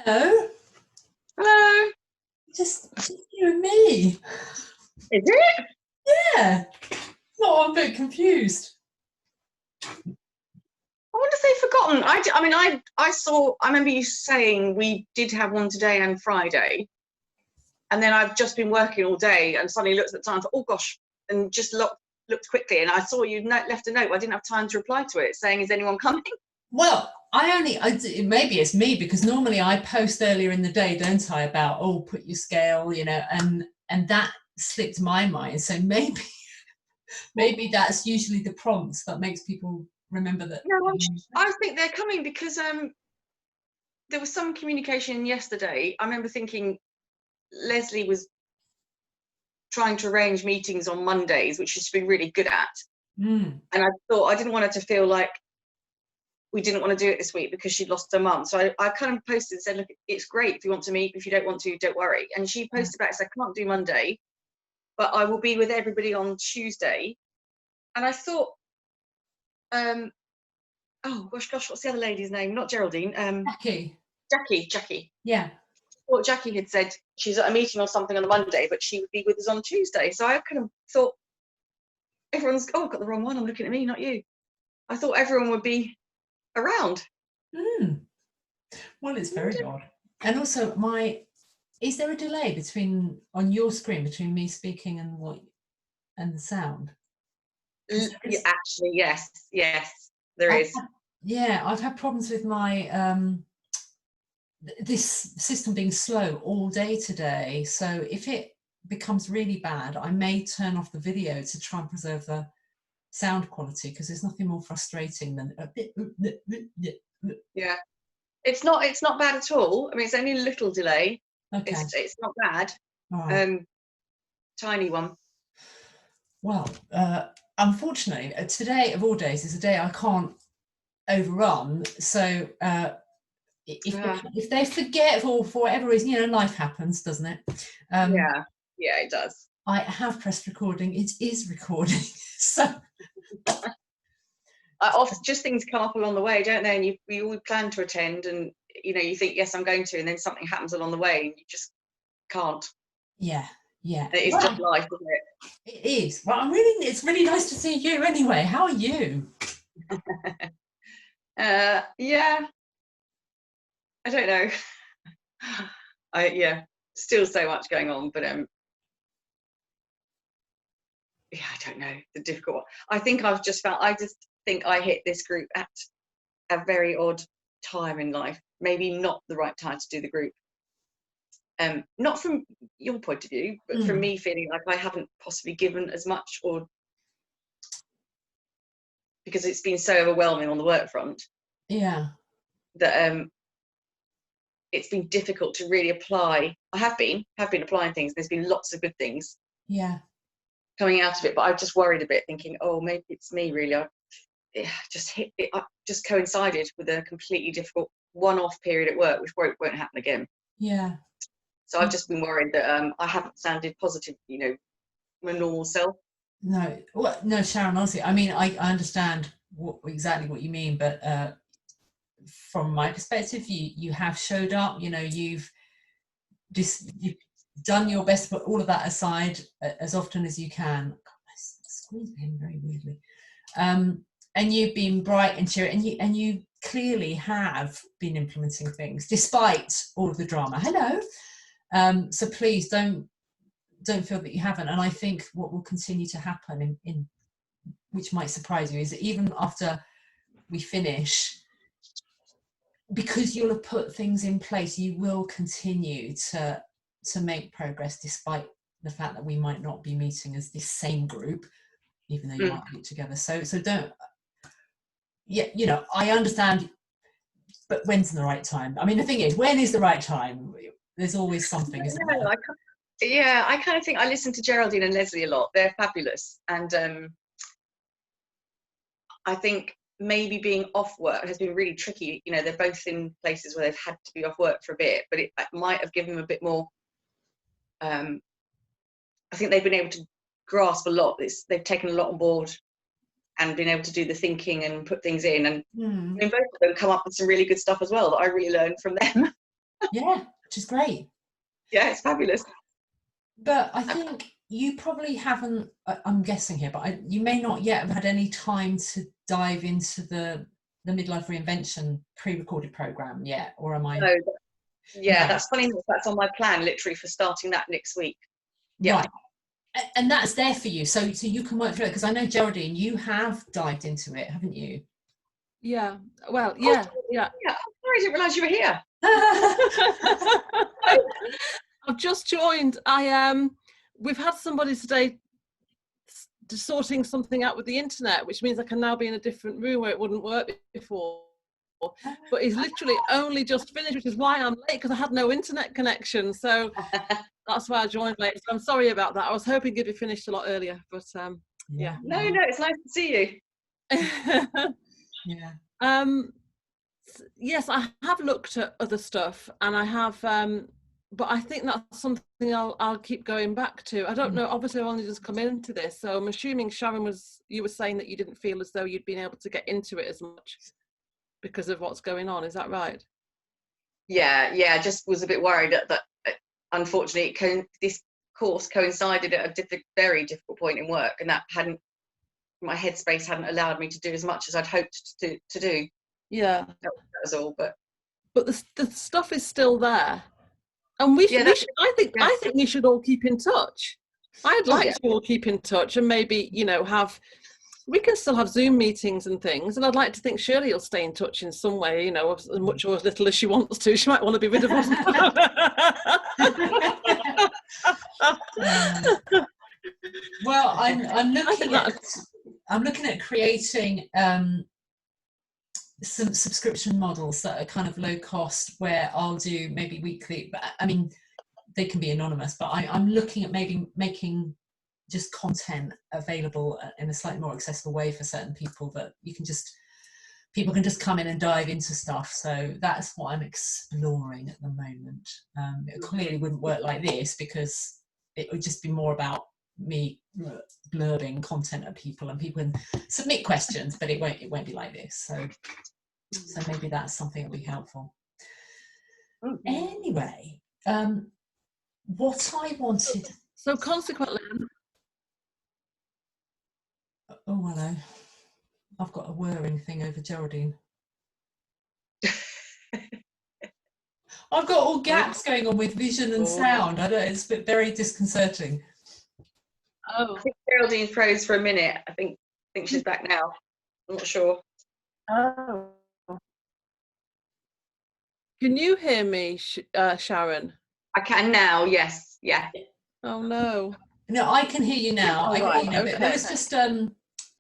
Hello, Hello. just you and me. Is it? Yeah, no, I'm a bit confused. I wonder if they've forgotten. I remember you saying we did have one today and Friday, and then I've just been working all day and suddenly looked at the time and thought, oh gosh, and just looked quickly and I saw you left a note. I didn't have time to reply to it saying, is anyone coming? Well, maybe it's me because normally I post earlier in the day, don't I, about put your scale, and that slipped my mind. So maybe that's usually the prompt that makes people remember that. No, I think they're coming because there was some communication yesterday. I remember thinking Leslie was trying to arrange meetings on Mondays, which she's been really good at. Mm. And I thought I didn't want her to feel like we didn't want to do it this week because she'd lost her mum. So I kind of posted and said, look, it's great if you want to meet. If you don't want to, don't worry. And she posted back and said, I can't do Monday, but I will be with everybody on Tuesday. And I thought, oh gosh, what's the other lady's name? Not Geraldine. Jackie. Yeah. What Jackie had said, she's at a meeting or something on the Monday, but she would be with us on Tuesday. So I kind of thought, I've got the wrong one. I'm looking at me, not you. I thought everyone would be around. Well, it's very odd. And also, is there a delay on your screen between me speaking and the sound? Actually, yes, there is. I've had problems with my this system being slow all day today. So if it becomes really bad, I may turn off the video to try and preserve the sound quality, because there's nothing more frustrating than a bit. Yeah, it's not bad at all. I mean, it's only a little delay. Okay. It's not bad. Right. Tiny one. Well, unfortunately, today of all days is a day I can't overrun. So if they're forgetful for whatever reason, life happens, doesn't it? Yeah, it does. I have pressed recording. It is recording. So often just things come up along the way, don't they? And we all plan to attend, and you think, yes, I'm going to, and then something happens along the way, and you just can't. Yeah. It's just life, isn't it? It is. Well, it's really nice to see you anyway. How are you? Yeah. I don't know. Still so much going on, but I don't know. The difficult one. I just think I hit this group at a very odd time in life. Maybe not the right time to do the group. Not from your point of view, but from me feeling like I haven't possibly given as much, or because it's been so overwhelming on the work front. Yeah. That it's been difficult to really apply. I have been applying things. There's been lots of good things. Yeah. Coming out of it, but I've just worried a bit, thinking, oh, maybe it's me really. I just coincided with a completely difficult one-off period at work, which won't happen again. Yeah. So I've just been worried that I haven't sounded positive, my normal self. No, Sharon, honestly, I mean, I understand exactly what you mean, but from my perspective, you have showed up. You've done your best to put all of that aside as often as you can. God, my screen's behaving very weirdly. And you've been bright and cheery, and you clearly have been implementing things despite all of the drama. Hello. So please don't feel that you haven't. And I think what will continue to happen, in which might surprise you, is that even after we finish, because you'll have put things in place, you will continue to make progress despite the fact that we might not be meeting as this same group, even though you might meet together. So don't. Yeah, I understand, but when's the right time? I mean, the thing is, when is the right time? There's always something, isn't there? I kind of think I listen to Geraldine and Leslie a lot. They're fabulous, and I think maybe being off work has been really tricky. They're both in places where they've had to be off work for a bit, but it might have given them a bit more. I think they've been able to grasp a lot. They've taken a lot on board and been able to do the thinking and put things in. And both of them come up with some really good stuff as well that I really learned from them. Yeah, which is great. Yeah, it's fabulous. But I think you probably haven't, I'm guessing here, but you may not yet have had any time to dive into the midlife reinvention pre-recorded program yet, or am I? No, yeah, No, that's funny enough, that's on my plan literally for starting that next week. Yeah. right. And that's there for you, so you can work through it, because I know, Geraldine, you have dived into it, haven't you? Yeah. Well, Oh, yeah. yeah. I'm sorry, I didn't realise you were here. I've just joined. We've had somebody today sorting something out with the internet, which means I can now be in a different room where it wouldn't work before. But he's literally only just finished, which is why I'm late, because I had no internet connection. So that's why I joined late. So I'm sorry about that. I was hoping it'd be finished a lot earlier, but yeah. No, it's nice to see you. Yeah. Yes, I have looked at other stuff, and I have, but I think that's something I'll keep going back to. I don't know. Obviously, I've only just come into this, so I'm assuming, Sharon, you were saying that you didn't feel as though you'd been able to get into it as much because of what's going on. Is that right? Yeah, I just was a bit worried that unfortunately this course coincided at a very difficult point in work, and that my headspace hadn't allowed me to do as much as I'd hoped to do. Yeah, that was all. But the stuff is still there, and I think we should all keep in touch. I'd like to all keep in touch, and maybe we can still have Zoom meetings and things, and I'd like to think Shirley will stay in touch in some way, as much or as little as she wants to. She might want to be rid of us. Well, I'm looking at creating some subscription models that are kind of low cost, where I'll do maybe weekly, but I mean, they can be anonymous, but I'm looking at maybe making just content available in a slightly more accessible way for certain people, that people can just come in and dive into stuff. So that's what I'm exploring at the moment. It clearly wouldn't work like this, because it would just be more about me blurbing content at people, and people can submit questions, but it won't be like this. So maybe that's something that'll be helpful. Anyway, what I wanted. So consequently. Oh, hello. I've got a whirring thing over Geraldine. I've got all gaps going on with vision and sound. I don't. It's very disconcerting. Oh. I think Geraldine froze for a minute. I think she's back now. I'm not sure. Oh. Can you hear me, Sharon? I can now. Yes. Yeah. Oh no. No, I can hear you now. Oh, I can hear you now. okay. But there was just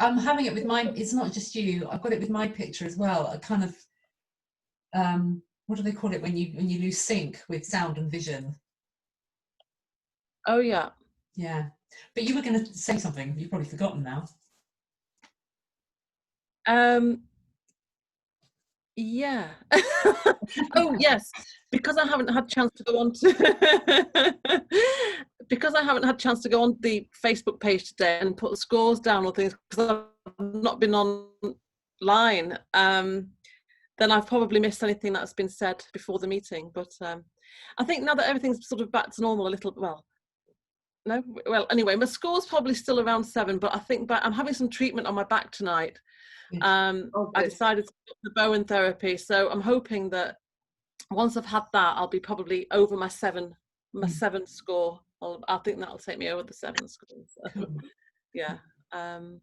I'm having it with mine. It's not just you. I've got it with my picture as well. A kind of what do they call it when you lose sync with sound and vision? Oh yeah. Yeah. But you were going to say something. You've probably forgotten now. Yeah. Oh yes, because I haven't had chance to go on to because I haven't had chance to go on the Facebook page today and put the scores down or things, because I've not been online. Then I've probably missed anything that's been said before the meeting. But I think now that everything's sort of back to normal a little, anyway, my score's probably still around 7, but I think I'm having some treatment on my back tonight. I decided to do the Bowen therapy, so I'm hoping that once I've had that, I'll be probably over my 7 score. I think that'll take me over the 7 score. So, yeah. I'll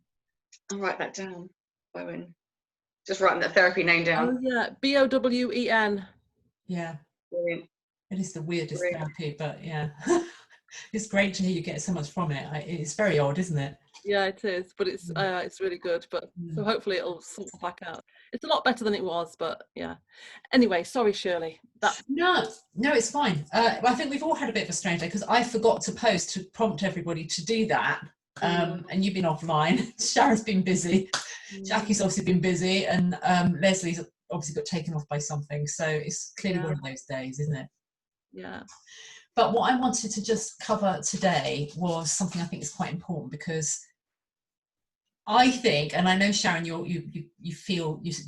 write that down, Bowen. Just writing the therapy name down. Oh yeah, Bowen. Yeah. Brilliant. It is the weirdest therapy, but yeah. It's great to hear you get so much from it. It's very odd, isn't it? Yeah, it is, but it's really good. But so hopefully it'll sort back out. It's a lot better than it was, but yeah. Anyway, sorry, Shirley. No, it's fine. I think we've all had a bit of a strange day, because I forgot to post to prompt everybody to do that. And you've been offline. Sharon's been busy. Jackie's obviously been busy, and Leslie's obviously got taken off by something. So it's clearly one of those days, isn't it? Yeah. But what I wanted to just cover today was something I think is quite important, because I think, and I know, Sharon, you're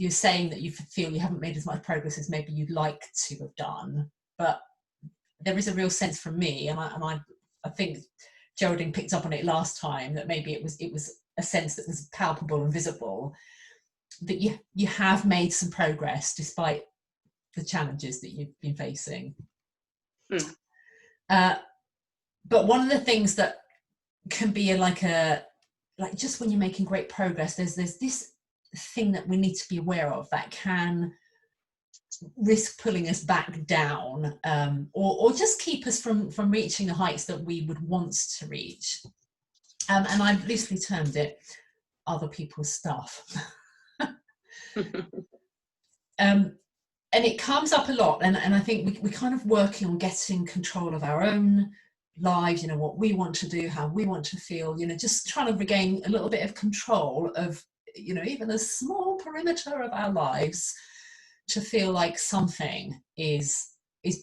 saying that you feel you haven't made as much progress as maybe you'd like to have done. but there is a real sense from me, and I think Geraldine picked up on it last time, that maybe it was a sense that was palpable and visible, that you have made some progress despite the challenges that you've been facing. But one of the things that can be like just when you're making great progress, there's this thing that we need to be aware of that can risk pulling us back down, or just keep us from reaching the heights that we would want to reach. And I've loosely termed it other people's stuff. And it comes up a lot, and I think we're kind of working on getting control of our own lives, what we want to do, how we want to feel, just trying to regain a little bit of control of, even a small perimeter of our lives, to feel like something is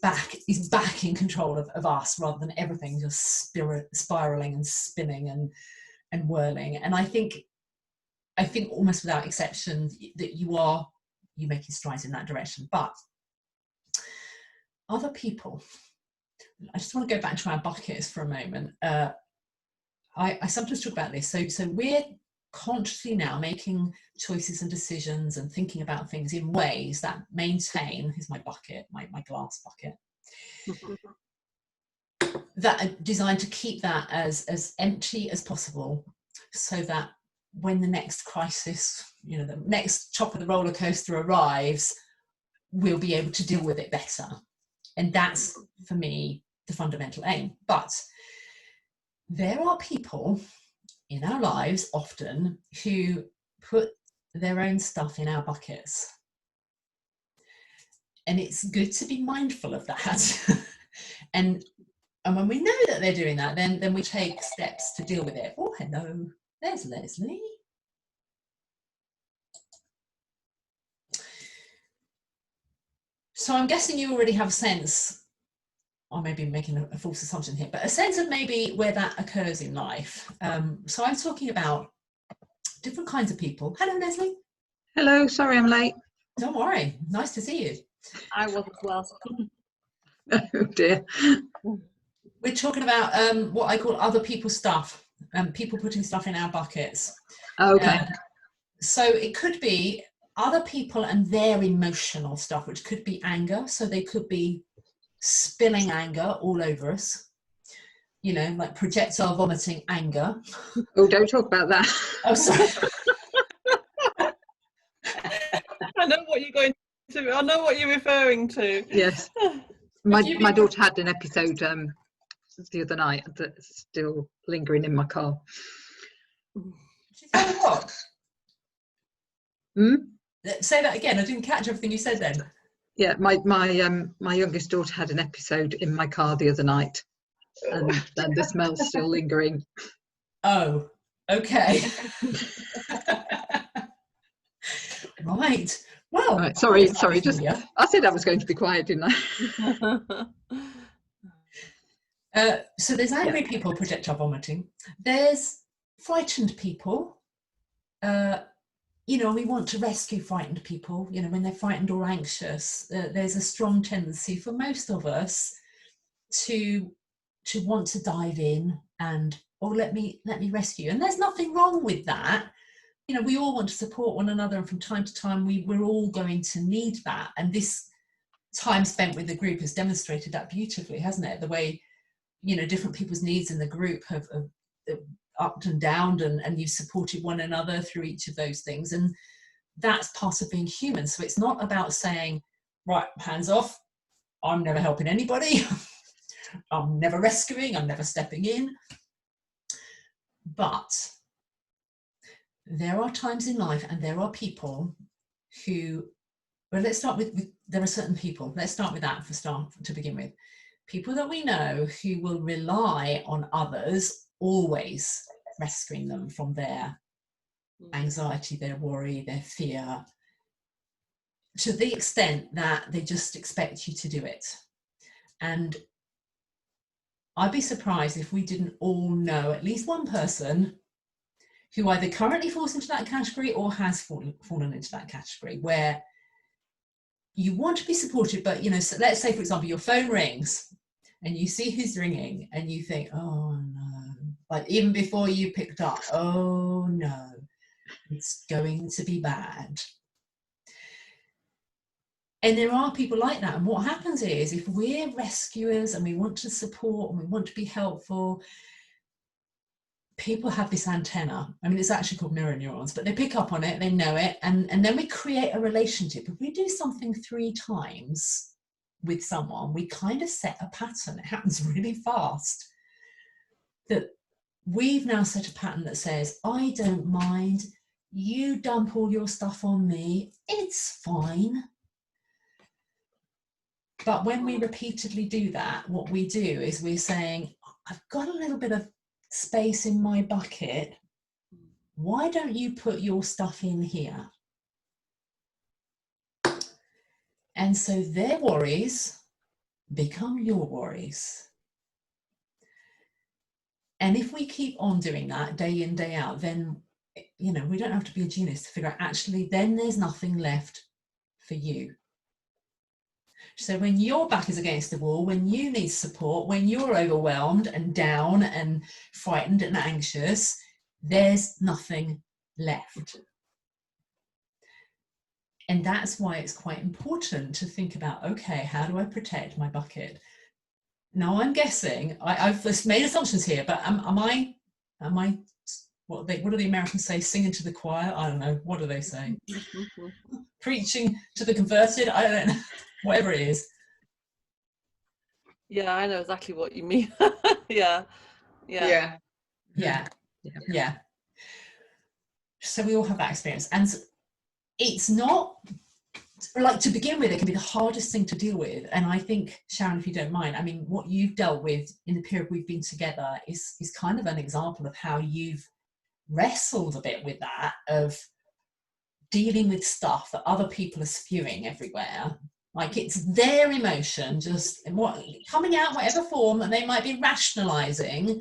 back in control of us, rather than everything just spiraling and spinning and whirling. And I think almost without exception that you're making strides in that direction. But other people, I just want to go back to our buckets for a moment. I sometimes talk about this. So we're consciously now making choices and decisions and thinking about things in ways that maintain, here's my bucket, my glass bucket, that are designed to keep that as empty as possible, so that when the next crisis, the next chop of the roller coaster arrives, we'll be able to deal with it better. And that's, for me, the fundamental aim. But there are people in our lives often who put their own stuff in our buckets. And it's good to be mindful of that. and when we know that they're doing that, then we take steps to deal with it. Oh, hello, there's Leslie. So I'm guessing you already have a sense, or maybe making a false assumption here, but a sense of maybe where that occurs in life. So I'm talking about different kinds of people. Hello, Leslie. Hello, sorry I'm late. Don't worry, nice to see you. I was as well. Oh dear. We're talking about what I call other people's stuff, people putting stuff in our buckets. Okay. So it could be other people and their emotional stuff, which could be anger. So they could be spilling anger all over us, like projectile vomiting anger. Oh, don't talk about that. Oh, sorry. I know what you're going to. I know what you're referring to. Yes. My daughter had an episode the other night that's still lingering in my car. She said what? Hmm? Say that again. I didn't catch everything you said then. Yeah, my youngest daughter had an episode in my car the other night, and the smell's still lingering. Oh, okay. Right. Well, right, sorry. Just I said I was going to be quiet, didn't I? So there's angry people, projectile vomiting. There's frightened people. We want to rescue frightened people. When they're frightened or anxious, there's a strong tendency for most of us to want to dive in and, let me rescue. And there's nothing wrong with that. We all want to support one another, and from time to time we're all going to need that. And this time spent with the group has demonstrated that beautifully, hasn't it? The way, different people's needs in the group have upped and downed, and you've supported one another through each of those things. And that's part of being human. So it's not about saying, right, hands off, I'm never helping anybody. I'm never rescuing, I'm never stepping in. But there are times in life, and there are people who, well, let's start with there are certain people. Let's start with that to begin with. People that we know who will rely on others always rescuing them from their anxiety, their worry, their fear, to the extent that they just expect you to do it. And I'd be surprised if we didn't all know at least one person who either currently falls into that category or has fallen into that category, where you want to be supportive, but so let's say, for example, your phone rings and you see who's ringing and you think, oh no, like even before you picked up, oh no, it's going to be bad. And there are people like that. And what happens is, if we're rescuers and we want to support and we want to be helpful, people have this antenna. I mean, it's actually called mirror neurons, but they pick up on it, they know it, and then we create a relationship. If we do something 3 times with someone, we kind of set a pattern. It happens really fast. That we've now set a pattern that says, I don't mind, you dump all your stuff on me, it's fine. But when we repeatedly do that, what we do is we're saying, I've got a little bit of space in my bucket. Why don't you put your stuff in here? And so their worries become your worries. And if we keep on doing that day in, day out, then, we don't have to be a genius to figure out, actually, then there's nothing left for you. So when your back is against the wall, when you need support, when you're overwhelmed and down and frightened and anxious, there's nothing left. And that's why it's quite important to think about, okay, how do I protect my bucket? Now I'm guessing, I've just made assumptions here, but am I, what do the Americans say, singing to the choir? I don't know, what do they say? Preaching to the converted? I don't know. Whatever it is. Yeah, I know exactly what you mean. Yeah. So we all have that experience, and it's not like, to begin with, it can be the hardest thing to deal with. And I think, Sharon, if you don't mind, I mean, what you've dealt with in the period we've been together is kind of an example of how you've wrestled a bit with that, of dealing with stuff that other people are spewing everywhere. Like, it's their emotion, just coming out whatever form that they might be rationalizing.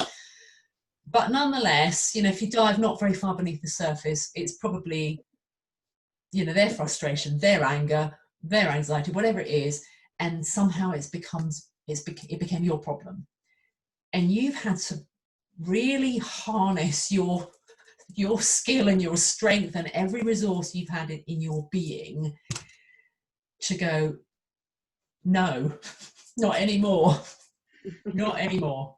But nonetheless, if you dive not very far beneath the surface, it's probably, their frustration, their anger, their anxiety, whatever it is, and somehow it became your problem. And you've had to really harness your skill and your strength and every resource you've had in your being to go, no, not anymore, not anymore.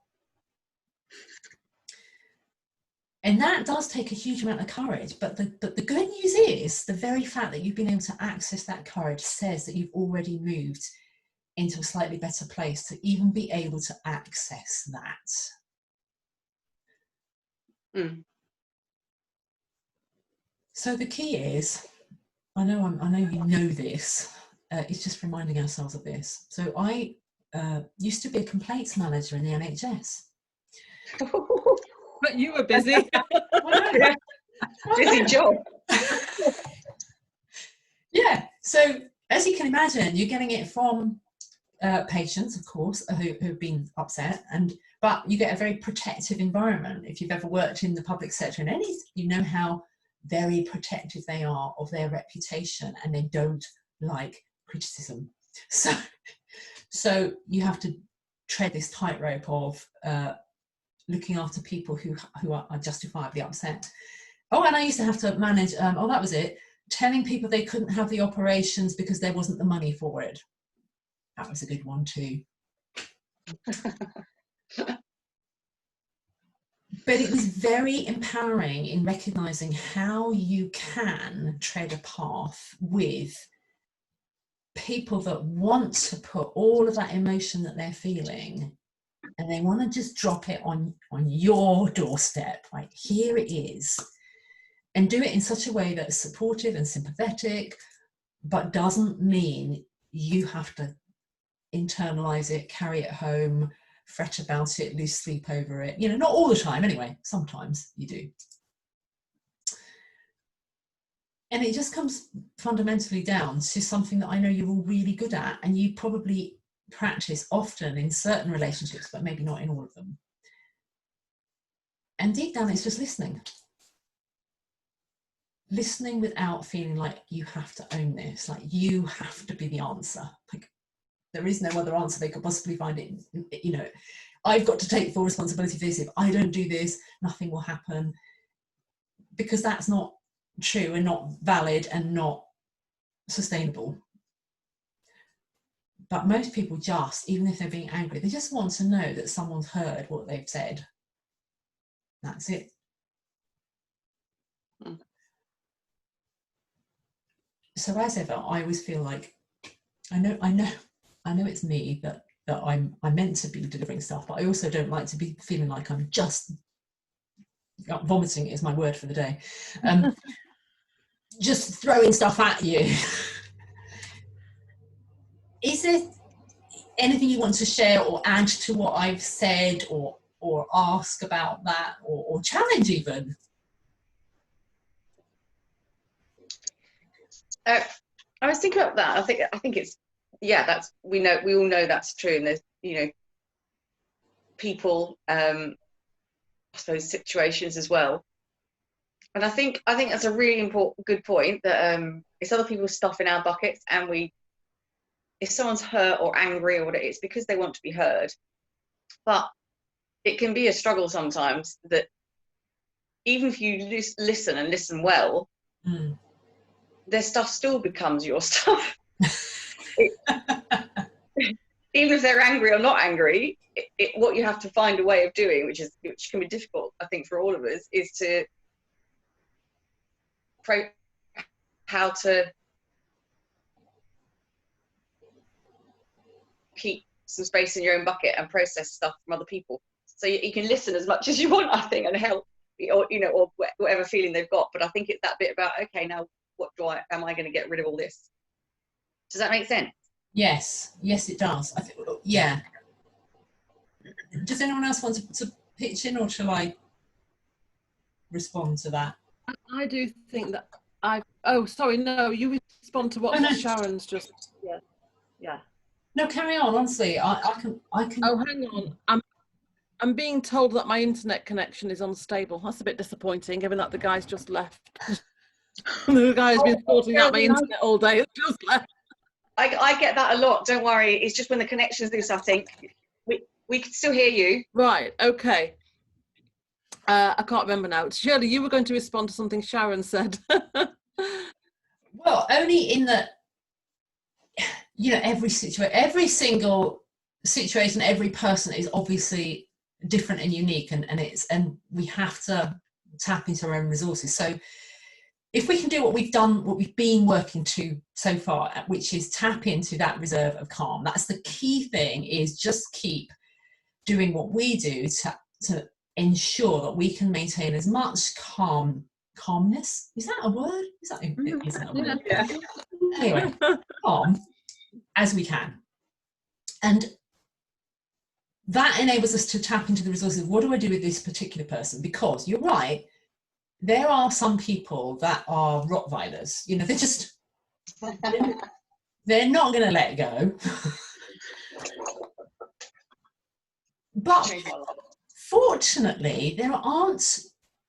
And that does take a huge amount of courage. But the good news is, the very fact that you've been able to access that courage says that you've already moved into a slightly better place to even be able to access that. So the key is, I know you know this, it's just reminding ourselves of this. So I used to be a complaints manager in the NHS. But you were busy. Busy job. Yeah, so as you can imagine, you're getting it from patients, of course, who've been upset, but you get a very protective environment. If you've ever worked in the public sector in any, you know how very protective they are of their reputation, and they don't like criticism. So you have to tread this tightrope of looking after people who are justifiably upset. Oh, and I used to have to manage, that was it, telling people they couldn't have the operations because there wasn't the money for it. That was a good one too. But it was very empowering in recognizing how you can tread a path with people that want to put all of that emotion that they're feeling, and they want to just drop it on your doorstep, like, here it is, and do it in such a way that's supportive and sympathetic, but doesn't mean you have to internalize it, carry it home, fret about it, lose sleep over it. Not all the time anyway, sometimes you do. And it just comes fundamentally down to something that I know you're all really good at, and you probably practice often in certain relationships, but maybe not in all of them. And deep down, it's just listening. listening without feeling like you have to own this, like you have to be the answer. Like there is no other answer they could possibly find. It, you know, I've got to take full responsibility for this. If I don't do this, nothing will happen. Because that's not true and not valid and not sustainable. But most people just, even if they're being angry, they just want to know that someone's heard what they've said. That's it. So as ever, I always feel like I know it's me that I'm meant to be delivering stuff, but I also don't like to be feeling like I'm just vomiting is my word for the day. Just throwing stuff at you. Is there anything you want to share or add to what I've said, or ask about that, or challenge even? I was thinking about that. I think it's, yeah, that's, we all know that's true, and there's, you know, people, I suppose situations as well. And I think that's a really good point, that it's other people's stuff in our buckets, and if someone's hurt or angry or what it is, because they want to be heard. But it can be a struggle sometimes, that even if you listen and listen well, their stuff still becomes your stuff. Even if they're angry or not angry, what you have to find a way of doing, which can be difficult, I think, for all of us, is to pray how to keep some space in your own bucket and process stuff from other people. So you can listen as much as you want, I think, and help, or, you know, or whatever feeling they've got. But I think it's that bit about, okay, now what am I going to get rid of all this? Does that make sense? Yes, it does. I think, yeah. Does anyone else want to pitch in, or shall I respond to that? I do think that oh, sorry, no, you respond to what Sharon's just, yeah. No, carry on. Honestly, I can. Oh, hang on. I'm being told that my internet connection is unstable. That's a bit disappointing, given that the guy's just left. The guy's been sorting out my internet all day. It's just left. I get that a lot. Don't worry. It's just when the connection's loose, I think. We can still hear you. Right. Okay. I can't remember now. Shirley, you were going to respond to something Sharon said. Well, only in that, you know, every single situation, every person is obviously different and unique, and we have to tap into our own resources. So if we can do what we've done, what we've been working to so far, which is tap into that reserve of calm, that's the key thing, is just keep doing what we do to ensure that we can maintain as much calmness. Is that a word? Isn't that a word? Yeah. Anyway, calm as we can. And that enables us to tap into the resources. What do I do with this particular person? Because you're right, there are some people that are Rottweilers. You know, they're not going to let go. But fortunately, there aren't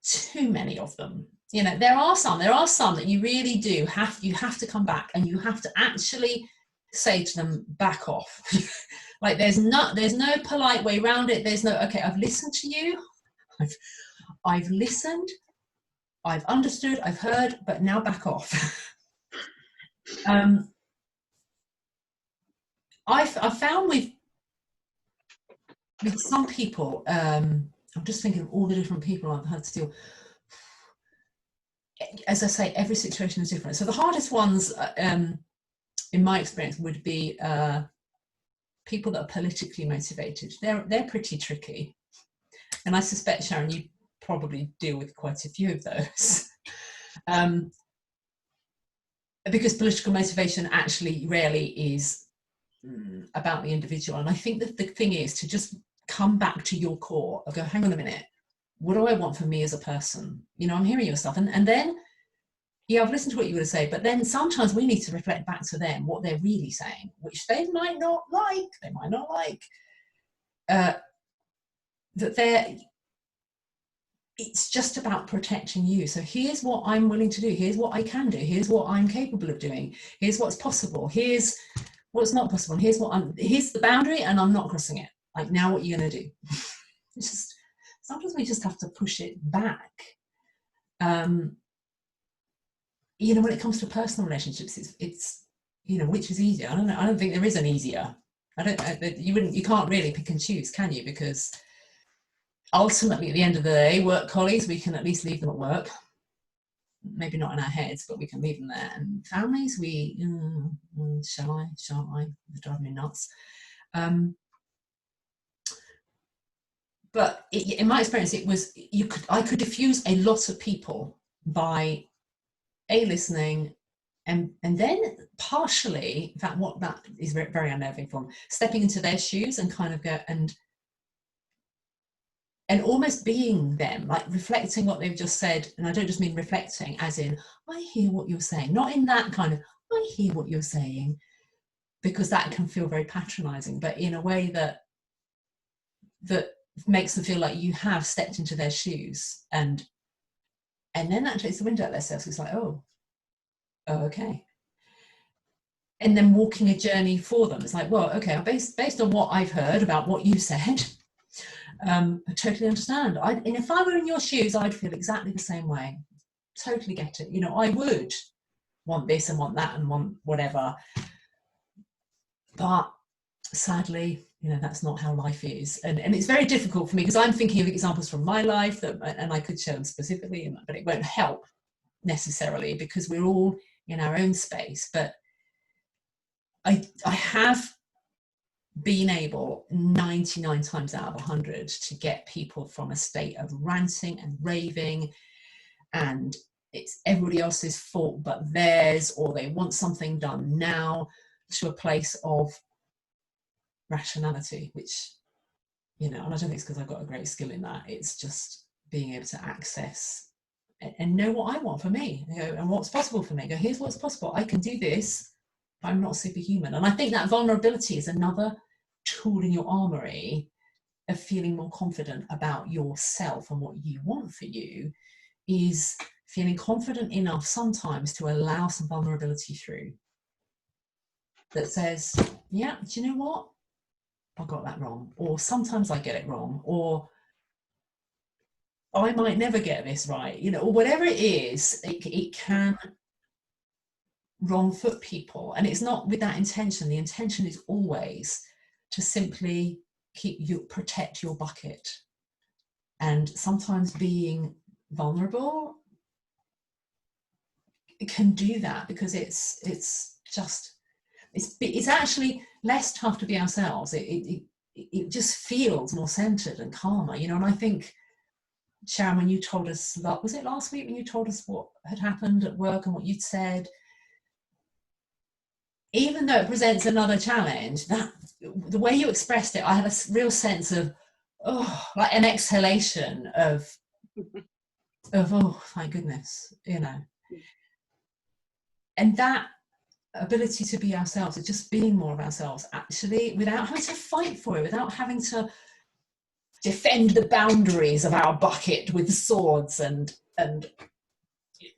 too many of them. You know, there are some that you really do you have to come back, and you have to actually say to them, back off. Like there's no polite way around it. There's no, okay, I've listened to you. I've listened. I've understood. I've heard, but now back off. I found with some people, I'm just thinking of all the different people I've had to deal. As I say, every situation is different. So the hardest ones, in my experience, would be people that are politically motivated. They're pretty tricky, and I suspect, Sharon, you probably deal with quite a few of those. Because political motivation actually rarely is about the individual. And I think that the thing is to just come back to your core of go, hang on a minute, what do I want for me as a person? You know, I'm hearing your stuff. And then, yeah, I've listened to what you were saying, but then sometimes we need to reflect back to them what they're really saying, which they might not like. They might not like. That they're, it's just about protecting you. So here's what I'm willing to do. Here's what I can do. Here's what I'm capable of doing. Here's what's possible. Here's what's not possible. And here's the boundary, and I'm not crossing it. Like, now what are you going to do? It's just, sometimes we just have to push it back. You know, when it comes to personal relationships, it's you know, which is easier? I don't know. I don't think there is an easier. You can't really pick and choose, can you? Because ultimately, at the end of the day, work colleagues, we can at least leave them at work. Maybe not in our heads, but we can leave them there. And families, shall I? Shan't I? They drive me nuts. But in my experience, I could diffuse a lot of people by listening, and then partially, in fact, what that is very, very unnerving from stepping into their shoes and kind of go and almost being them, like reflecting what they've just said. And I don't just mean reflecting as in, I hear what you're saying, not in that kind of, I hear what you're saying, because that can feel very patronizing, but in a way that makes them feel like you have stepped into their shoes, and then that takes the wind out of their sails. It's like, oh, okay. And then walking a journey for them. It's like, well, okay, based on what I've heard about what you said, I totally understand. And if I were in your shoes, I'd feel exactly the same way. Totally get it. You know, I would want this and want that and want whatever. But sadly, you know, that's not how life is. And it's very difficult for me, because I'm thinking of examples from my life and I could share them specifically, but it won't help necessarily, because we're all in our own space. But I have been able 99 times out of 100 to get people from a state of ranting and raving, and it's everybody else's fault but theirs, or they want something done now, to a place of rationality, which, you know, and I don't think it's because I've got a great skill in that. It's just being able to access and know what I want for me, you know, and what's possible for me. Go, here's what's possible. I can do this, but I'm not superhuman. And I think that vulnerability is another tool in your armory of feeling more confident about yourself and what you want for you, is feeling confident enough sometimes to allow some vulnerability through that says, yeah, do you know what? I got that wrong. Or sometimes I get it wrong. Or I might never get this right, you know, or whatever it is, it can wrong foot people. And it's not with that intention. The intention is always to simply protect your bucket. And sometimes being vulnerable, it can do that, because it's actually less tough to be ourselves. It just feels more centered and calmer, you know. And I think, Sharon, when you told us, was it last week when you told us what had happened at work and what you'd said, even though it presents another challenge, that the way you expressed it, I had a real sense of, oh, like an exhalation of oh, thank goodness, you know. And that ability to be ourselves, is just being more of ourselves, actually, without having to fight for it, without having to defend the boundaries of our bucket with swords and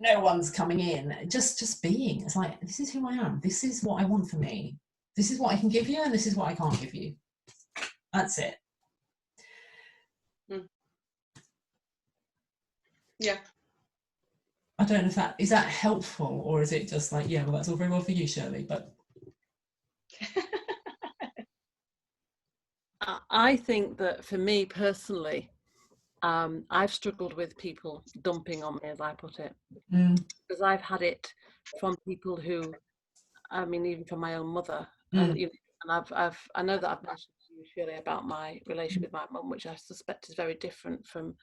no one's coming in. Just being. It's like, this is who I am. This is what I want for me. This is what I can give you, and this is what I can't give you. That's it. Yeah. I don't know if that is that helpful, or is it just like, yeah, well, that's all very well for you, Shirley, but I think that for me personally, I've struggled with people dumping on me, as I put it, because I've had it from people who, I mean, even from my own mother, and you know, and I know that I've mentioned to you, Shirley, about my relationship with my mum, which I suspect is very different from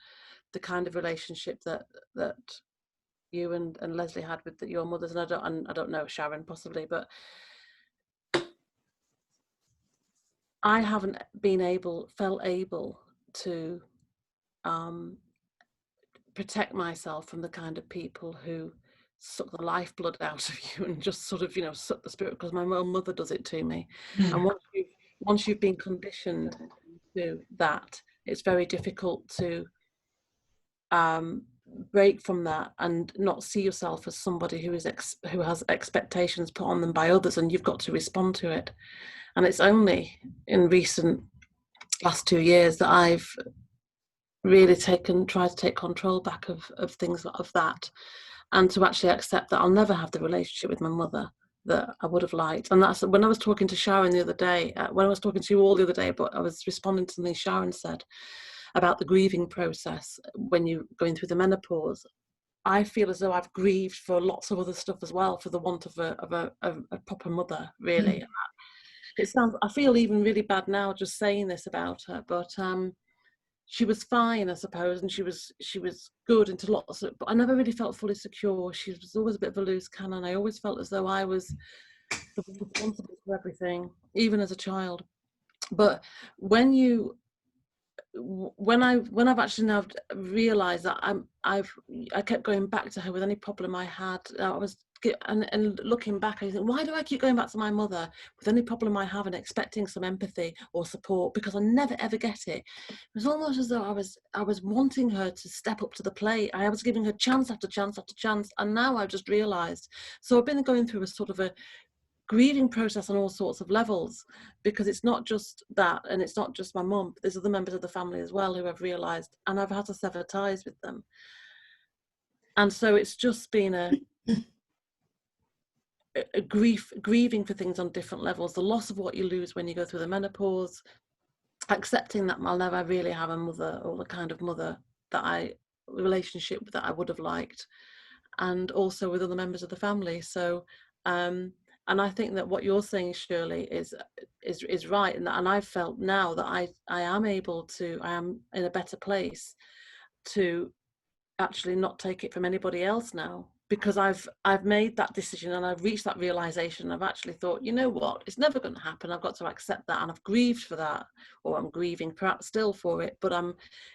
the kind of relationship that you and Leslie had with your mothers, and I don't know, Sharon, possibly, but I haven't felt able to protect myself from the kind of people who suck the lifeblood out of you and just sort of, you know, suck the spirit, because my own mother does it to me. And once you've been conditioned to that, it's very difficult to break from that and not see yourself as somebody who has expectations put on them by others, and you've got to respond to it. And it's only in recent last 2 years that I've really tried to take control back of things of that, and to actually accept that I'll never have the relationship with my mother that I would have liked. And that's when I was talking to Sharon the other day, when I was talking to you all the other day, but I was responding to something Sharon said about the grieving process when you're going through the menopause. I feel as though I've grieved for lots of other stuff as well, for the want of a proper mother, really. I feel even really bad now just saying this about her, but she was fine, I suppose, and she was good into lots of, but I never really felt fully secure. She was always a bit of a loose cannon. I always felt as though I was responsible for everything, even as a child. But when I've actually now realised that I kept going back to her with any problem I had. And looking back, I think, why do I keep going back to my mother with any problem I have and expecting some empathy or support, because I never ever get it. It was almost as though I was wanting her to step up to the plate. I was giving her chance after chance after chance, and now I've just realised. So I've been going through a sort of a grieving process on all sorts of levels, because it's not just that, and it's not just my mum, there's other members of the family as well who I've realised, and I've had to sever ties with them. And so it's just been a grieving for things on different levels, the loss of what you lose when you go through the menopause, accepting that I'll never really have a mother, or the kind of mother relationship that I would have liked, and also with other members of the family. So and I think that what you're saying, Shirley, is right, and I've felt now that I am in a better place to actually not take it from anybody else now, because I've made that decision and I've reached that realization. I've actually thought, you know what, it's never going to happen. I've got to accept that, and I've grieved for that, or I'm grieving perhaps still for it, but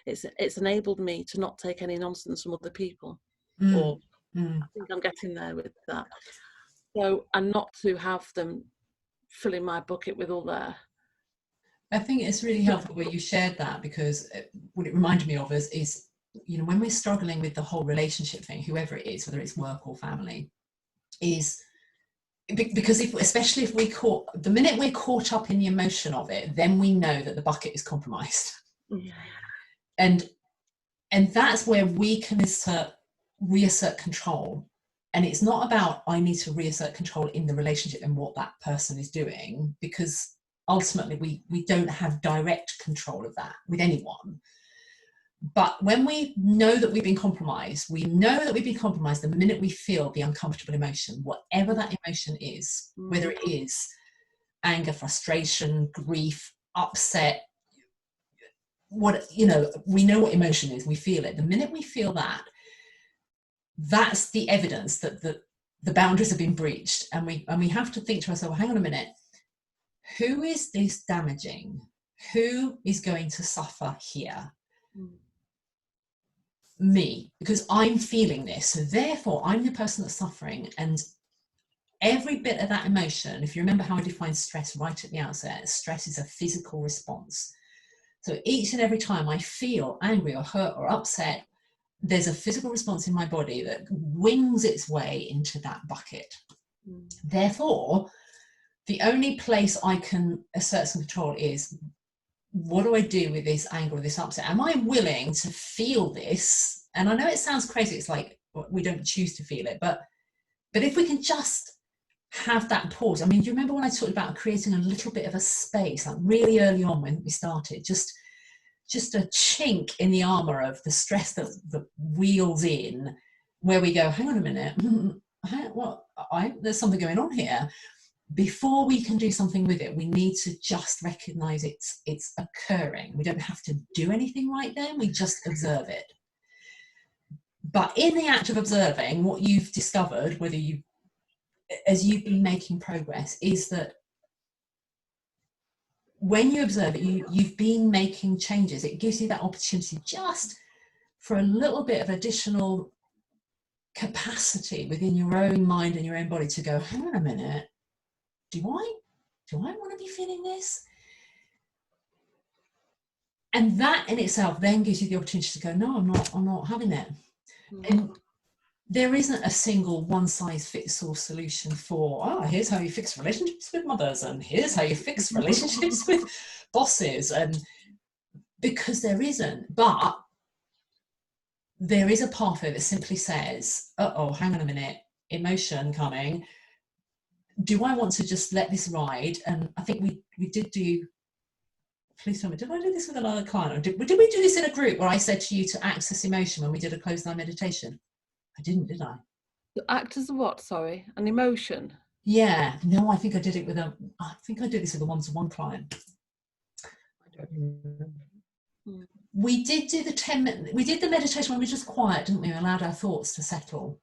it's enabled me to not take any nonsense from other people. I think I'm getting there with that. So, and not to have them filling my bucket with all their... I think it's really helpful where you shared that, because what it reminded me of is, you know, when we're struggling with the whole relationship thing, whoever it is, whether it's work or family, is because especially if the minute we're caught up in the emotion of it, then we know that the bucket is compromised. Yeah. And that's where we can reassert control. And it's not about, I need to reassert control in the relationship and what that person is doing, because ultimately we don't have direct control of that with anyone. But when we know that we've been compromised, the minute we feel the uncomfortable emotion, whatever that emotion is, whether it is anger, frustration, grief, upset, we know what emotion is, we feel it. The minute we feel that, that's the evidence that the boundaries have been breached, and we have to think to ourselves, well, hang on a minute, who is this damaging? Who is going to suffer here? Me, because I'm feeling this, so therefore I'm the person that's suffering. And every bit of that emotion, if you remember how I defined stress right at the outset, stress is a physical response. So each and every time I feel angry or hurt or upset, there's a physical response in my body that wings its way into that bucket. Therefore, the only place I can assert some control is, what do I do with this anger or this upset? Am I willing to feel this? And I know it sounds crazy, it's like we don't choose to feel it, but if we can just have that pause. I mean, do you remember when I talked about creating a little bit of a space, like really early on when we started, just a chink in the armor of the stress that wheels in, where we go, hang on a minute, there's something going on here. Before we can do something with it, we need to just recognize it's occurring. We don't have to do anything right then, we just observe it. But in the act of observing, what you've discovered, as you've been making progress, is that when you observe it, you've been making changes. It gives you that opportunity just for a little bit of additional capacity within your own mind and your own body to go, hang on a minute, do I want to be feeling this? And that in itself then gives you the opportunity to go, no, I'm not having it. And there isn't a single one-size-fits-all solution for, here's how you fix relationships with mothers, and here's how you fix relationships with bosses, and because there isn't. But there is a pathway that simply says, hang on a minute, emotion coming. Do I want to just let this ride? And I think we did do, please tell me, did I do this with another client? Or did we do this in a group where I said to you to access emotion when we did a closed eye meditation? I didn't, did I? To act as a what, sorry? An emotion? Yeah, no, I think I did it with I think I did this with a one-to-one client. I don't remember. We did do the 10-minute, we did the meditation when we were just quiet, didn't we? We allowed our thoughts to settle.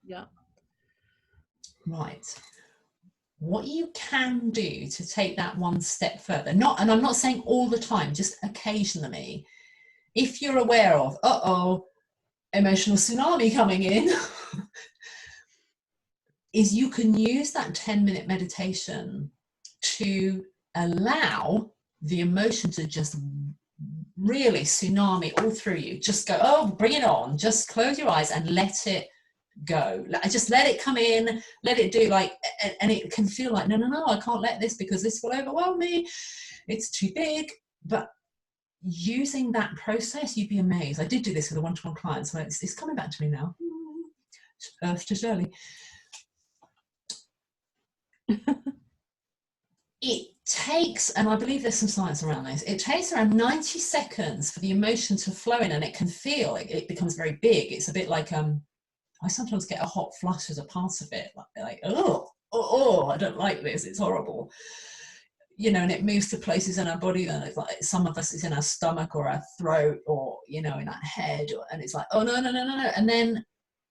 Yeah. Right. What you can do to take that one step further, and I'm not saying all the time, just occasionally, if you're aware of, emotional tsunami coming in, is you can use that 10-minute meditation to allow the emotion to just really tsunami all through you. Just go, bring it on. Just close your eyes and let it go. Just let it come in, let it do and it can feel like, no, I can't let this because this will overwhelm me. It's too big. But using that process, you'd be amazed. I did do this with a one-to-one client, so it's coming back to me now. Earth to Shirley. It takes, and I believe there's some science around this, it takes around 90 seconds for the emotion to flow in, and it can feel, it becomes very big. It's a bit like, I sometimes get a hot flush as a part of it, like I don't like this, it's horrible. And it moves to places in our body, and it's like some of us is in our stomach or our throat or, in our head, and it's like, no. And then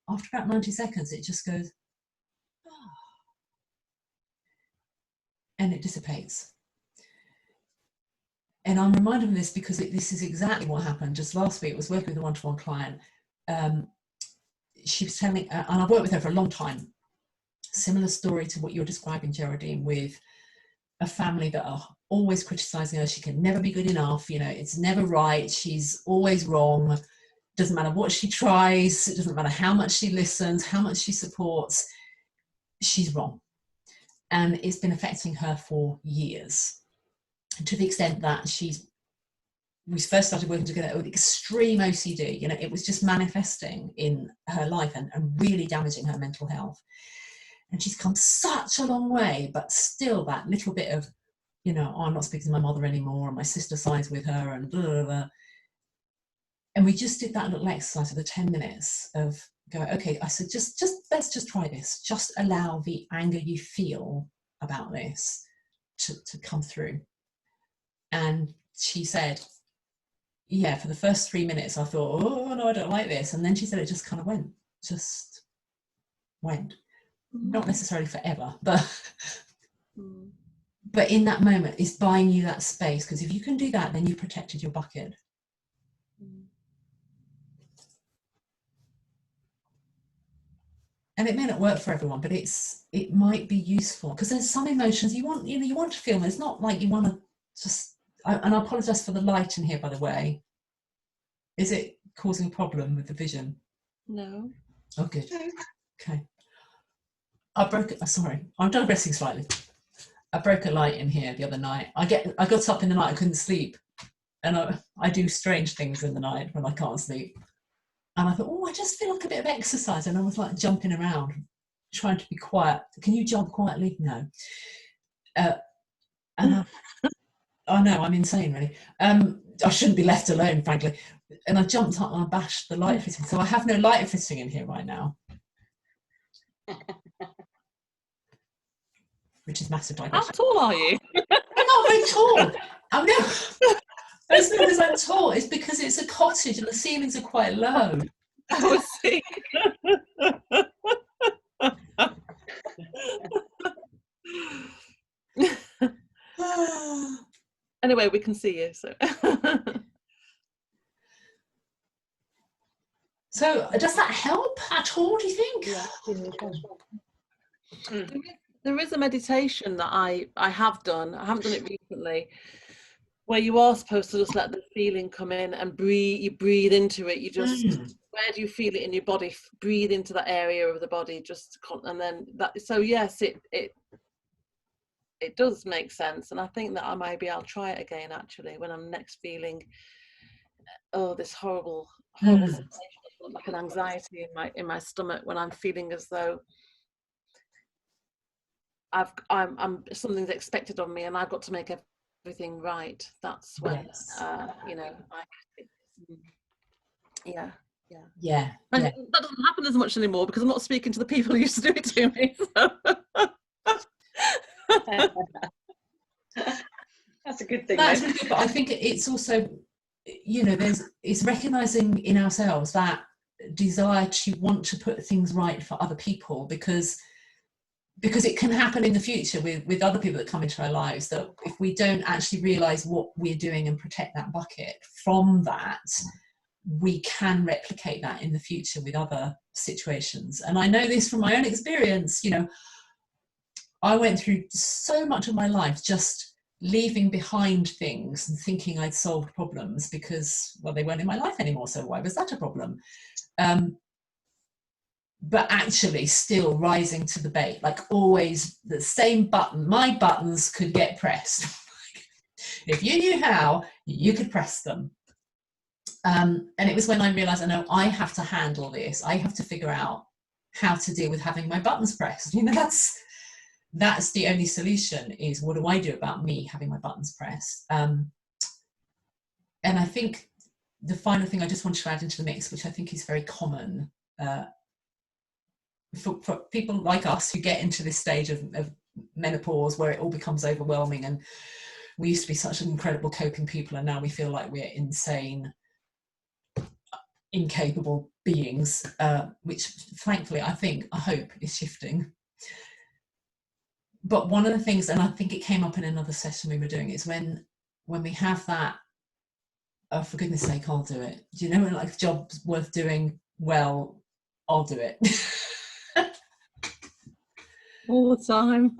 after about 90 seconds, it just goes, and it dissipates. And I'm reminded of this because this is exactly what happened just last week. I was working with a one-to-one client. She was telling, and I've worked with her for a long time, similar story to what you're describing, Geraldine, with a family that are always criticizing her. She can never be good enough. It's never right. She's always wrong. Doesn't matter what she tries. It doesn't matter how much she listens, how much she supports. She's wrong. And it's been affecting her for years, to the extent that we first started working together with extreme OCD. It was just manifesting in her life and really damaging her mental health. And she's come such a long way, but still that little bit of, I'm not speaking to my mother anymore, and my sister sides with her, and blah, blah, blah. And we just did that little exercise of the 10 minutes of go, okay, I said, just let's just try this. Just allow the anger you feel about this to come through. And she said, yeah, for the first 3 minutes, I thought, oh, no, I don't like this. And then she said it just kind of went. Not necessarily forever, but in that moment, it's buying you that space. Because if you can do that, then you've protected your bucket. And it may not work for everyone, but it might be useful, because there's some emotions you want to feel. And it's not like you want to just. And I apologise for the light in here, by the way. Is it causing a problem with the vision? No. Oh, good. Okay. Sorry, I'm digressing slightly. I broke a light in here the other night. I got up in the night, I couldn't sleep. And I do strange things in the night when I can't sleep. And I thought, I just feel like a bit of exercise. And I was like jumping around, trying to be quiet. Can you jump quietly? No. And I know, I'm insane, really. I shouldn't be left alone, frankly. And I jumped up and I bashed the light fitting. So I have no light fitting in here right now. Which is massive digression. How tall are you? I'm not very tall. I'm not. It's not because I'm tall. It's because it's a cottage and the ceilings are quite low. I see. Anyway, we can see you. So does that help at all, do you think? There is a meditation that I have done. I haven't done it recently, where you are supposed to just let the feeling come in and breathe. You breathe into it. You just, where do you feel it in your body? Breathe into that area of the body, and then that. So yes, it does make sense, and I think that I'll try it again actually when I'm next feeling this horrible sensation, like an anxiety in my stomach, when I'm feeling as though I'm something's expected of me and I've got to make everything right. That's when yeah. And that doesn't happen as much anymore because I'm not speaking to the people who used to do it to me. So. That's a good thing. That's really good, but I think it's also, it's recognizing in ourselves that desire to want to put things right for other people, because it can happen in the future with other people that come into our lives, that if we don't actually realize what we're doing and protect that bucket from that, we can replicate that in the future with other situations. And I know this from my own experience. I went through so much of my life just leaving behind things and thinking I'd solved problems because, well, they weren't in my life anymore, so why was that a problem? But actually still rising to the bait, like always the same button. My buttons could get pressed. If you knew how, you could press them. And it was when I realized, I have to handle this. I have to figure out how to deal with having my buttons pressed. That's the only solution, is what do I do about me having my buttons pressed? And I think the final thing I just want to add into the mix, which I think is very common for people like us who get into this stage of menopause where it all becomes overwhelming, and we used to be such an incredible coping people and now we feel like we're insane, incapable beings, which thankfully I hope is shifting. But one of the things, and I think it came up in another session we were doing, is when we have that, oh, for goodness sake, I'll do it. Do you know when like a job's worth doing? Well, I'll do it. All the time.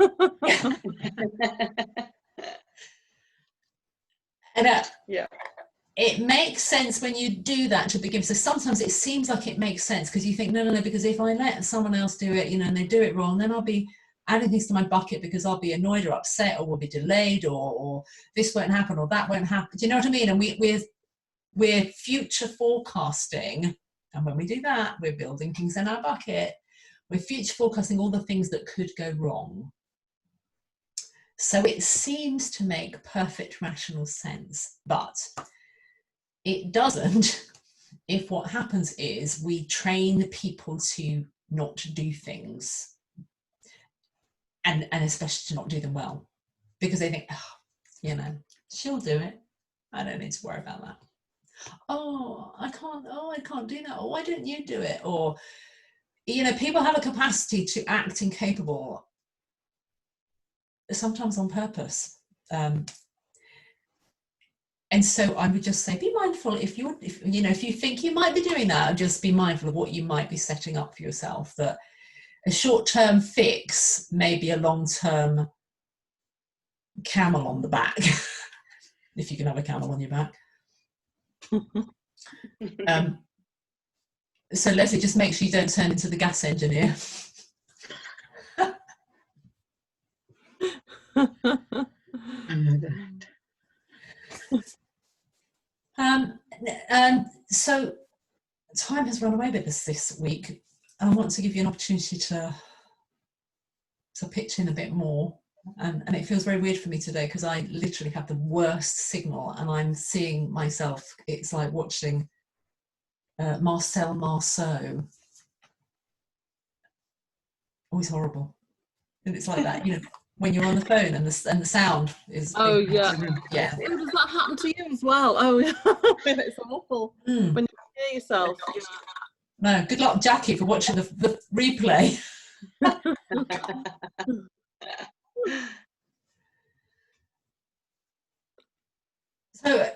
And yeah. It makes sense when you do that to begin. So sometimes it seems like it makes sense because you think, no, because if I let someone else do it, and they do it wrong, then I'll be adding things to my bucket because I'll be annoyed or upset or will be delayed or this won't happen or that won't happen. Do you know what I mean? And we're future forecasting. And when we do that, we're building things in our bucket. We're future forecasting all the things that could go wrong. So it seems to make perfect rational sense, but it doesn't if what happens is we train people to not do things, and especially to not do them well, because they think, she'll do it. I don't need to worry about that. I can't do that. Or why don't you do it? Or, people have a capacity to act incapable, sometimes on purpose. And so I would just say, be mindful if you think you might be doing that, just be mindful of what you might be setting up for yourself, that a short-term fix may be a long-term camel on the back, if you can have a camel on your back. So Leslie, just make sure you don't turn into the gas engineer. I know that. So time has run away with us this week, and I want to give you an opportunity to pitch in a bit more, and it feels very weird for me today because I literally have the worst signal and I'm seeing myself. It's like watching Marcel Marceau. Always horrible, and it's like that, when you're on the phone and the sound is. Oh yeah. Yeah. Oh, does that happen to you as well? Oh yeah. It's awful when you hear yourself. Yeah. No, good luck, Jackie, for watching the replay. So,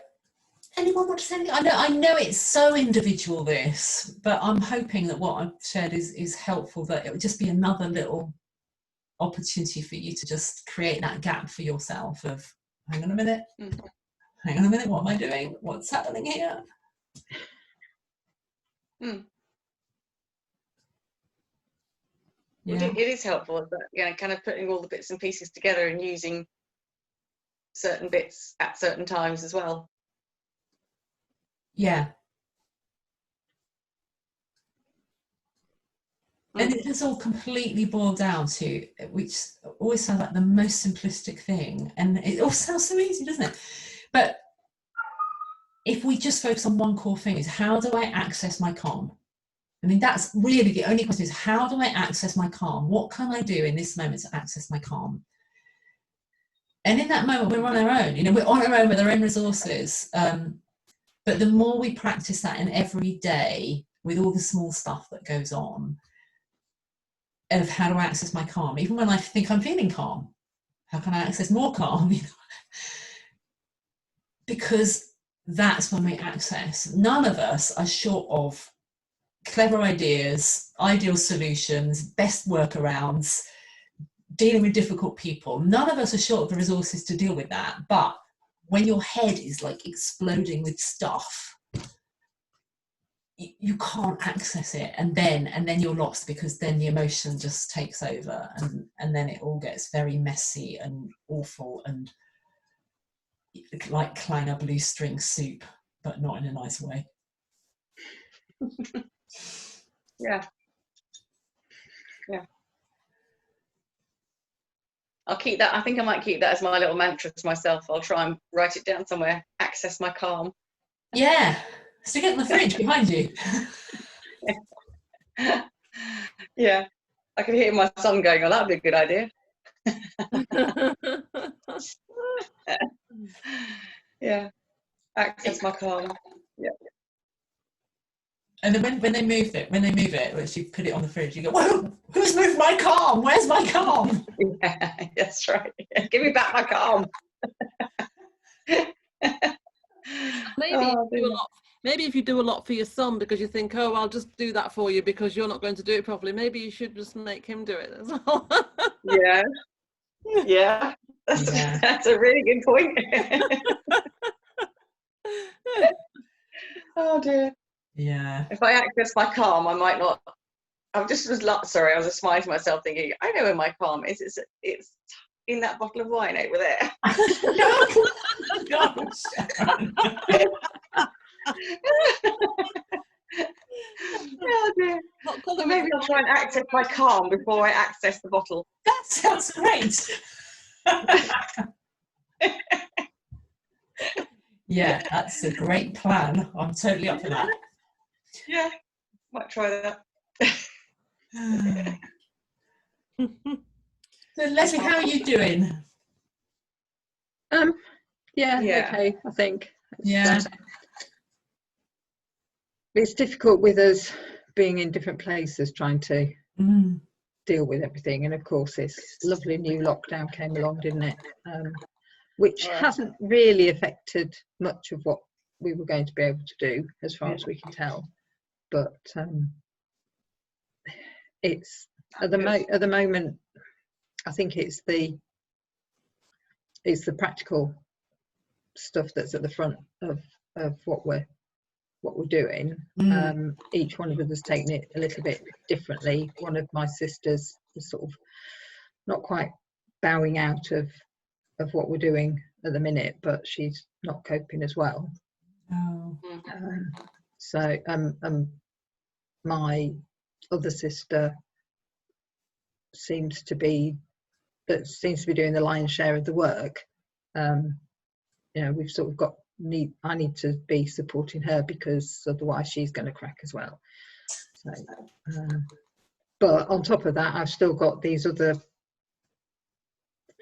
anyone want to say anything? I know it's so individual, this, but I'm hoping that what I've shared is helpful, that it would just be another little opportunity for you to just create that gap for yourself of, hang on a minute, hang on a minute, what am I doing? What's happening here? Well, Yeah. it is helpful, but kind of putting all the bits and pieces together and using certain bits at certain times as well. Yeah. And it does all completely boil down to, which always sounds like the most simplistic thing, and it all sounds so easy, doesn't it? But if we just focus on one core thing, is how do I access my calm? I mean, that's really the only question, is how do I access my calm? What can I do in this moment to access my calm? And in that moment, we're on our own, we're on our own with our own resources. But the more we practice that in every day with all the small stuff that goes on, of how do I access my calm, even when I think I'm feeling calm, how can I access more calm? Because that's when we access. None of us are short of clever ideas, ideal solutions, best workarounds, dealing with difficult people. None of us are short of the resources to deal with that. But when your head is like exploding with stuff, you can't access it, and then you're lost, because then the emotion just takes over, and then it all gets very messy and awful and like Kleiner blue string soup, but not in a nice way. Yeah. I'll keep that. I think I might keep that as my little mantra to myself. I'll try and write it down somewhere. Access my calm. Yeah, stick it in the fridge behind you. Yeah, I can hear my son going, "Oh, that'd be a good idea." Yeah, access my calm. Yeah. And then when they move it, once you put it on the fridge, you go, "Whoa, who's moved my calm? Where's my calm?" Yeah, that's right. Give me back my calm. Maybe if you do a lot for your son because you think, oh, I'll just do that for you because you're not going to do it properly, maybe you should just make him do it as well. Yeah. That's a really good point. Oh dear. Yeah. If I access my calm, I might not. I was just smiling to myself, thinking, I know where my calm is. It's in that bottle of wine over there. Oh dear. Well, maybe I'll try and access my calm before I access the bottle. That sounds great. Yeah, that's a great plan. I'm totally up for that. Yeah, might try that. So Leslie, how are you doing? Yeah. Okay, I think. Yeah. It's difficult with us being in different places trying to deal with everything, and of course this lovely new lockdown came along, didn't it? Which hasn't really affected much of what we were going to be able to do, as far as we can tell. But it's at the moment, I think it's the practical stuff that's at the front of what we're doing. Each one of us has taken it a little bit differently. One of my sisters is sort of not quite bowing out of what we're doing at the minute, but she's not coping as well. So my other sister seems to be doing the lion's share of the work. We've sort of I need to be supporting her, because otherwise she's going to crack as well. So, but on top of that, I've still got these other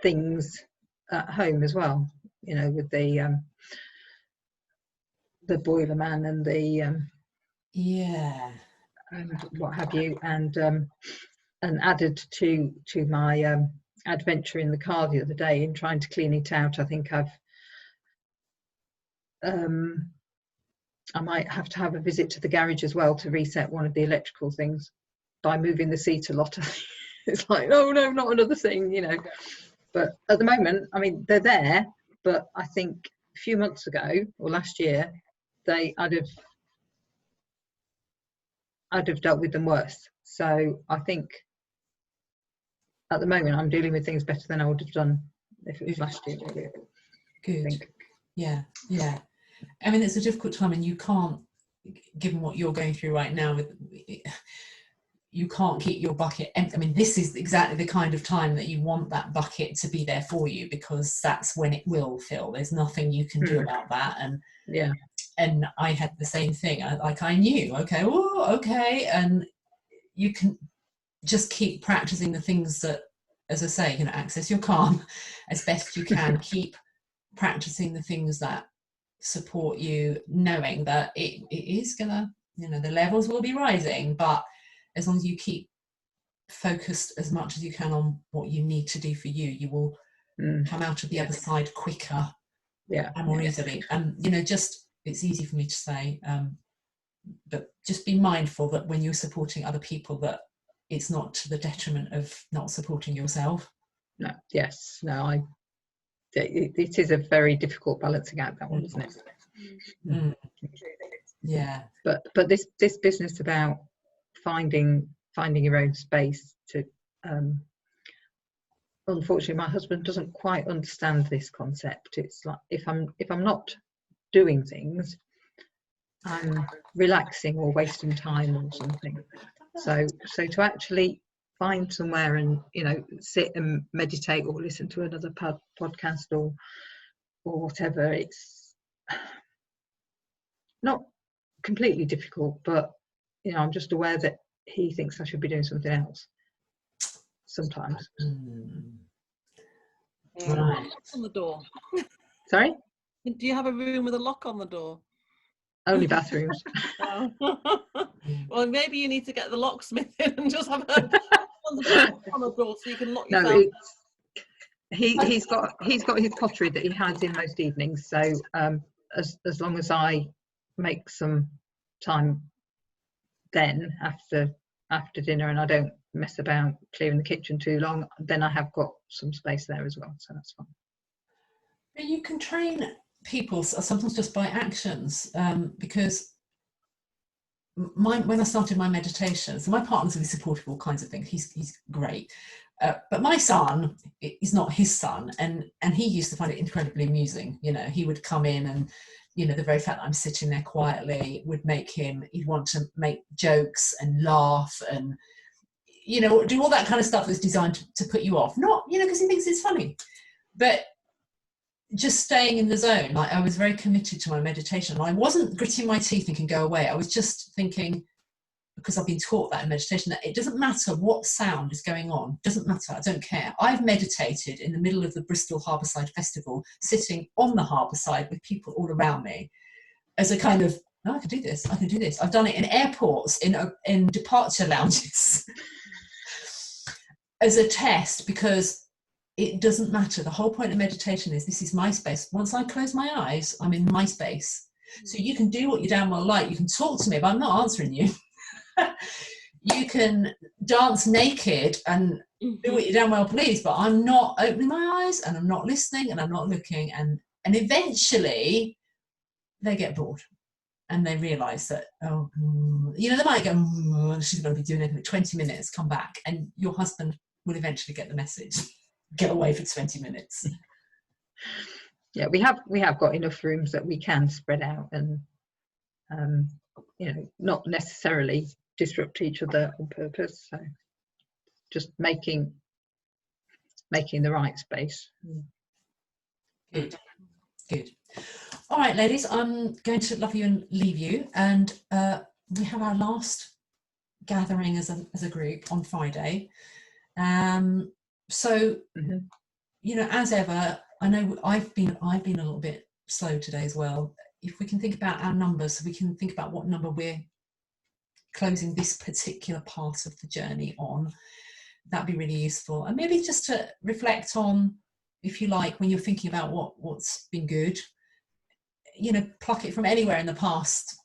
things at home as well. With the boiler man and the and what have you, and added to my adventure in the car the other day in trying to clean it out. I think I might have to have a visit to the garage as well to reset one of the electrical things by moving the seat a lot. It's like, oh no, not another thing, But at the moment, I mean, they're there, but I think few months ago or last year, I'd have dealt with them worse. So I think at the moment I'm dealing with things better than I would have done if it was last year. Maybe. I Good. think. Yeah. I mean, it's a difficult time, and you can't, given what you're going through right now, you can't keep your bucket empty. I mean, this is exactly the kind of time that you want that bucket to be there for you, because that's when it will fill. There's nothing you can do about that. And I had the same thing. I knew, okay, and you can just keep practicing the things that, as I say, access your calm as best you can. Keep practicing the things that support you, knowing that it is gonna, the levels will be rising, but as long as you keep focused as much as you can on what you need to do for you, you will come out of the other side quicker and more easily. And just, it's easy for me to say, but just be mindful that when you're supporting other people, that it's not to the detriment of not supporting yourself. It is a very difficult balancing act, that one, isn't it? Yeah. But this business about finding your own space to, unfortunately my husband doesn't quite understand this concept. It's like, if I'm not doing things, I'm relaxing or wasting time or something. So to actually find somewhere and sit and meditate or listen to another podcast or whatever, it's not completely difficult, but I'm just aware that he thinks I should be doing something else sometimes. Right. On the door. Sorry? Do you have a room with a lock on the door? Only bathrooms. Well, maybe you need to get the locksmith in and just have a on the door so you can lock yourself. No, he's got his pottery that he has in most evenings. So as long as I make some time then after dinner and I don't mess about clearing the kitchen too long, then I have got some space there as well. So that's fine. But you can train people sometimes just by actions, because when I started my meditation, so my partner's really supportive of all kinds of things. He's great, but my son is not his son, and he used to find it incredibly amusing. He would come in and the very fact that I'm sitting there quietly would he'd want to make jokes and laugh and do all that kind of stuff that's designed to put you off, not because he thinks it's funny, but just staying in the zone. Like, I was very committed to my meditation. I wasn't gritting my teeth thinking go away. I was just thinking, because I've been taught that in meditation, that it doesn't matter what sound is going on. It doesn't matter. I don't care. I've meditated in the middle of the Bristol Harbourside Festival, sitting on the harbourside with people all around me, as a kind of, I can do this. I can do this. I've done it in airports, in departure lounges, as a test, because it doesn't matter. The whole point of meditation is, this is my space. Once I close my eyes, I'm in my space. So you can do what you damn well like. You can talk to me, but I'm not answering you. You can dance naked and do what you damn well please, but I'm not opening my eyes, and I'm not listening, and I'm not looking. And eventually they get bored and they realise that, they might go, she's going to be doing it for 20 minutes, come back, and your husband will eventually get the message. Get away for 20 minutes. Yeah, we have got enough rooms that we can spread out and not necessarily disrupt each other on purpose. So just making the right space. Good. All right, ladies, I'm going to love you and leave you, and we have our last gathering as a group on Friday. So as ever, I know I've been a little bit slow today as well. If we can think about our numbers, so we can think about what number we're closing this particular part of the journey on, that'd be really useful. And maybe just to reflect on, if you like, when you're thinking about what's been good, pluck it from anywhere in the past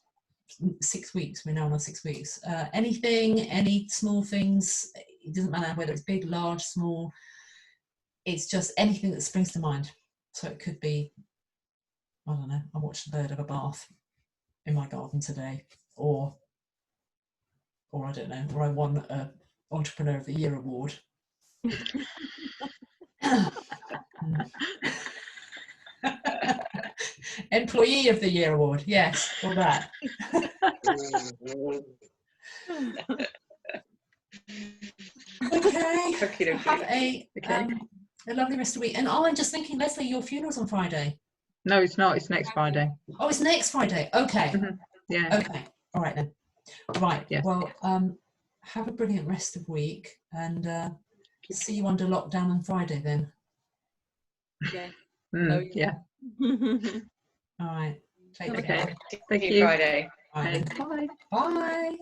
6 weeks. We're now on 6 weeks. Any small things, it doesn't matter whether it's big, large, small, it's just anything that springs to mind. So it could be I don't know, I watched a bird of a bath in my garden today, or I don't know, or I won a Entrepreneur of the Year award. Employee of the Year award, yes, or that. Okay. Okey-dokey. Have a Okay. lovely rest of the week. And I'm just thinking, Leslie, your funeral's on Friday. No, it's not. It's next Friday. Oh, it's next Friday. Okay. Yeah. Okay. All right then. Right. Yes. Well, have a brilliant rest of the week, and see you under lockdown on Friday then. Yeah. Mm, Oh, yeah. All right. Take Okay. care. Thank See you you. Friday. All right Okay, then. bye. Bye.